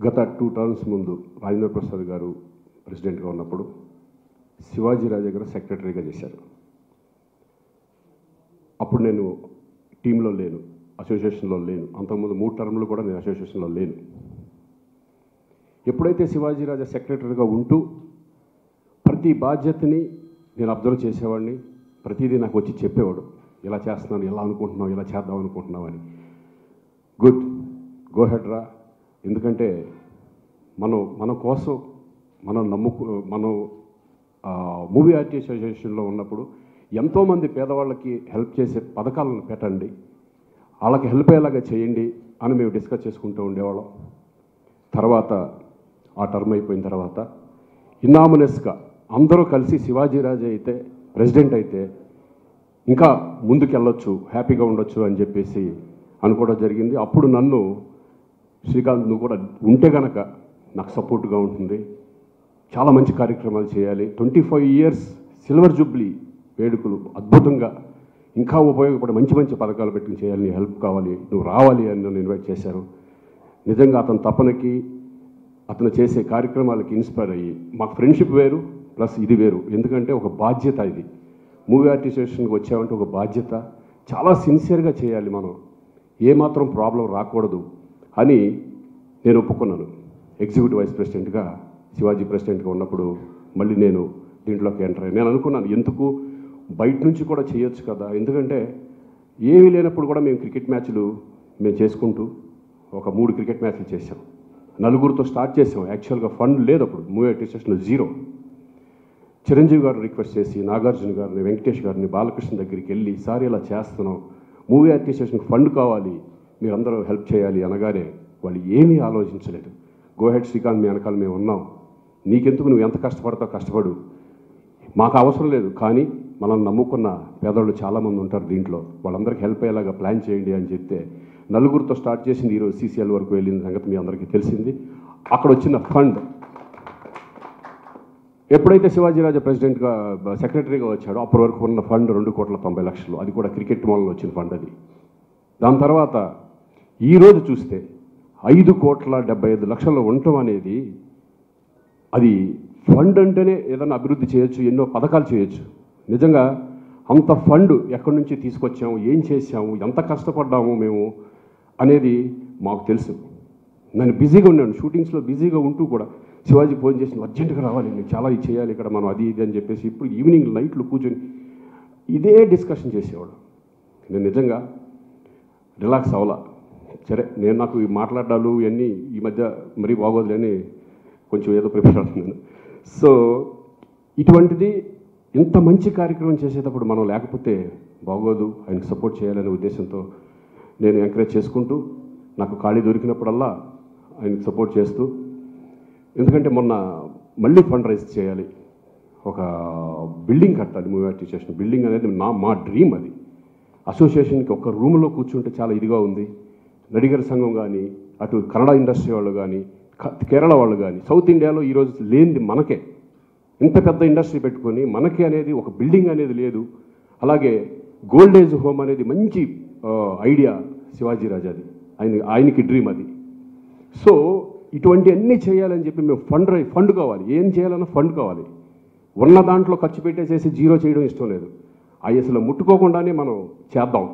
గత 2 టర్మ్స్ ముందు రాజేంద్ర ప్రసాద్ గారు ప్రెసిడెంట్గా ఉన్నప్పుడు శివాజీ రాజా గారు సెక్రటరీగా చేశారు. అప్పుడు నేను టీంలో లేను, అసోసియేషన్లో లేను. అంతకుముందు 3 టర్మ్లు కూడా నేను అసోసియేషన్లో లేను. ఎప్పుడైతే శివాజీ రాజా సెక్రటరీగా ఉంటూ ప్రతి బాధ్యతని నేను అబ్జర్వ్ చేసేవాడిని. ప్రతిదీ నాకు వచ్చి చెప్పేవాడు, ఇలా చేస్తున్నాను, ఇలా అనుకుంటున్నావు, ఇలా చేద్దాం అనుకుంటున్నావు అని. గుడ్, గో హెడ్ రా. ఎందుకంటే మన కోసం మనం మూవీ ఆర్టిస్ట్ అసోసియేషన్లో ఉన్నప్పుడు ఎంతోమంది పేదవాళ్ళకి హెల్ప్ చేసే పథకాలను పెట్టండి, వాళ్ళకి హెల్ప్ అయ్యేలాగా చేయండి అని మేము డిస్కస్ చేసుకుంటూ ఉండేవాళ్ళం. తర్వాత ఆ టర్మ్ అయిపోయిన తర్వాత ఇనామినస్గా అందరూ కలిసి శివాజీ రాజా అయితే ప్రెసిడెంట్ అయితే ఇంకా ముందుకెళ్ళొచ్చు, హ్యాపీగా ఉండొచ్చు అని చెప్పేసి అనుకోవడం జరిగింది. అప్పుడు నన్ను శ్రీకాంత్, నువ్వు కూడా ఉంటే కనుక నాకు సపోర్ట్గా ఉంటుంది, చాలా మంచి కార్యక్రమాలు చేయాలి, 25 ఇయర్స్ సిల్వర్ జూబ్లీ వేడుకలు అద్భుతంగా ఇంకా ఉపయోగపడే మంచి మంచి పథకాలు పెట్టుకుని చేయాలి, నీ హెల్ప్ కావాలి, నువ్వు రావాలి అని నన్ను ఇన్వైట్ చేశారు. నిజంగా అతని తపనకి, అతను చేసే కార్యక్రమాలకి ఇన్స్పైర్ అయ్యి, మాకు ఫ్రెండ్షిప్ వేరు ప్లస్ ఇది వేరు. ఎందుకంటే ఒక బాధ్యత, ఇది మూవీ ఆర్టిస్టేషన్కి వచ్చామంటే ఒక బాధ్యత, చాలా సిన్సియర్గా చేయాలి, మనం ఏమాత్రం ప్రాబ్లం రాకూడదు అని నేను ఒప్పుకున్నాను. ఎగ్జిక్యూటివ్ వైస్ ప్రెసిడెంట్గా శివాజీ ప్రెసిడెంట్గా ఉన్నప్పుడు మళ్ళీ నేను దీంట్లోకి ఎంటర్ అయ్యాను. నేను అనుకున్నాను, ఎందుకు బయట నుంచి కూడా చేయొచ్చు కదా, ఎందుకంటే ఏమీ లేనప్పుడు కూడా మేము క్రికెట్ మ్యాచ్లు మేము చేసుకుంటూ ఒక 3 క్రికెట్ మ్యాచ్లు చేసాం. 4గురితో స్టార్ట్ చేసాం. యాక్చువల్గా ఫండ్ లేదు అప్పుడు, మూవీ ఆర్టిస్టేషన్లో 0. చిరంజీవి గారు రిక్వెస్ట్ చేసి నాగార్జున గారిని, వెంకటేష్ గారిని, బాలకృష్ణ దగ్గరికి వెళ్ళి, సార్ ఇలా చేస్తున్నాం, మూవీ ఆర్టిస్టేషన్కి ఫండ్ కావాలి, మీరందరూ హెల్ప్ చేయాలి అనగానే వాళ్ళు ఏమీ ఆలోచించలేదు. గోహెడ్ శ్రీకాంత్, మీ వెనకాల మేము ఉన్నాం, నీకెందుకు, నువ్వు ఎంత కష్టపడతావు కష్టపడు, మాకు అవసరం లేదు, కానీ మనం నమ్ముకున్న పేదవాళ్ళు చాలామంది ఉంటారు దీంట్లో, వాళ్ళందరికీ హెల్ప్ అయ్యేలాగా ప్లాన్ చేయండి అని చెప్తే 4గురితో స్టార్ట్ చేసింది ఈరోజు CCL వరకు వెళ్ళిన సంగతి మీ అందరికీ తెలిసింది. అక్కడ వచ్చిన ఫండ్ ఎప్పుడైతే శివాజీ రాజా ప్రెసిడెంట్గా సెక్రటరీగా వచ్చాడో అప్పటి వరకు ఉన్న ఫండ్ 2,90,00,000, అది కూడా క్రికెట్ మూలంలో వచ్చిన ఫండ్ అది. దాని తర్వాత ఈరోజు చూస్తే 5,75,00,000 ఉండటం అనేది, అది ఫండ్ అంటేనే ఏదైనా అభివృద్ధి చేయొచ్చు, ఎన్నో పథకాలు చేయొచ్చు. నిజంగా అంత ఫండ్ ఎక్కడి నుంచి తీసుకొచ్చాము, ఏం చేసాము, ఎంత కష్టపడ్డాము మేము అనేది మాకు తెలుసు. నేను బిజీగా ఉన్నాను, షూటింగ్స్లో బిజీగా ఉంటూ కూడా శివాజీ ఫోన్ చేసి, అర్జెంటుగా రావాలి, నేను చాలా ఇది చేయాలి ఇక్కడ, మనం అది ఇది అని చెప్పేసి ఇప్పుడు ఈవినింగ్ నైట్లు కూర్చొని ఇదే డిస్కషన్ చేసేవాడు. నేను నిజంగా రిలాక్స్ అవ్వాలా. సరే, నేను నాకు ఈ మాట్లాడాలు ఇవన్నీ ఈ మధ్య మరీ బాగోదులేని కొంచెం ఏదో ప్రిపేర్ అవుతున్నాను. సో ఇటువంటిది ఇంత మంచి కార్యక్రమం చేసేటప్పుడు మనం లేకపోతే బాగోదు, ఆయనకు సపోర్ట్ చేయాలనే ఉద్దేశంతో నేను ఎంకరేజ్ చేసుకుంటూ, నాకు ఖాళీ దొరికినప్పుడల్లా ఆయనకు సపోర్ట్ చేస్తూ, ఎందుకంటే మొన్న మళ్ళీ ఫండ్ రైజ్ చేయాలి, ఒక బిల్డింగ్ కట్టాలి, మూవీ ఆర్టిస్టేషన్ బిల్డింగ్ అనేది మా డ్రీమ్. అది అసోసియేషన్కి ఒక రూమ్లో కూర్చుంటే చాలా ఇదిగా ఉంది. నడిగర్ సంఘం కానీ, అటు కన్నడ ఇండస్ట్రీ వాళ్ళు కానీ, కేరళ వాళ్ళు కానీ, సౌత్ ఇండియాలో ఈరోజు లేనిది మనకే, ఇంత పెద్ద ఇండస్ట్రీ పెట్టుకొని మనకే అనేది ఒక బిల్డింగ్ అనేది లేదు. అలాగే గోల్డ్ ఏజ్ హోమ్ అనేది మంచి ఐడియా శివాజీ రాజాది, ఆయనకి డ్రీమ్ అది. సో ఇటువంటి అన్నీ చేయాలని చెప్పి మేము ఫండ్ కావాలి, ఏం చేయాలన్నా ఫండ్ కావాలి. ఉన్న దాంట్లో ఖర్చు పెట్టేసేసి 0 చేయడం ఇష్టం లేదు. అవి అసలు ముట్టుకోకుండానే మనం చేద్దాం,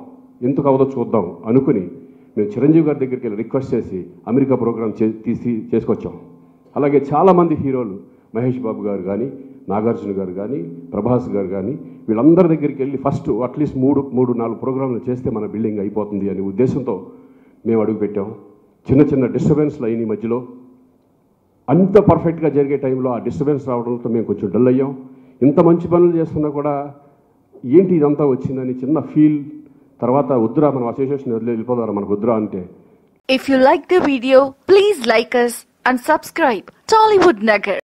ఎందుకు అవదో చూద్దాం అనుకుని మేము చిరంజీవి గారి దగ్గరికి వెళ్ళి రిక్వెస్ట్ చేసి అమెరికా ప్రోగ్రామ్ చేసుకొచ్చాం. అలాగే చాలామంది హీరోలు, మహేష్ బాబు గారు కానీ, నాగార్జున గారు కానీ, ప్రభాస్ గారు కానీ, వీళ్ళందరి దగ్గరికి వెళ్ళి ఫస్ట్ అట్లీస్ట్ 3-4 ప్రోగ్రాంలు చేస్తే మన బిల్డింగ్ అయిపోతుంది అనే ఉద్దేశంతో మేము అడుగుపెట్టాం. చిన్న చిన్న డిస్టర్బెన్స్లు అయిన మధ్యలో అంత పర్ఫెక్ట్గా జరిగే టైంలో ఆ డిస్టర్బెన్స్ రావడంతో మేము కొంచెం డల్ అయ్యాం. ఇంత మంచి పనులు చేస్తున్నా కూడా ఏంటి ఇదంతా వచ్చిందని చిన్న ఫీల్. తర్వాత వద్దురా, మనం అసోసియేషన్ వెళ్ళిపోదారా, మనకు వద్దురా అంటే. If you like the video, please like us and subscribe Tollywood Nagar.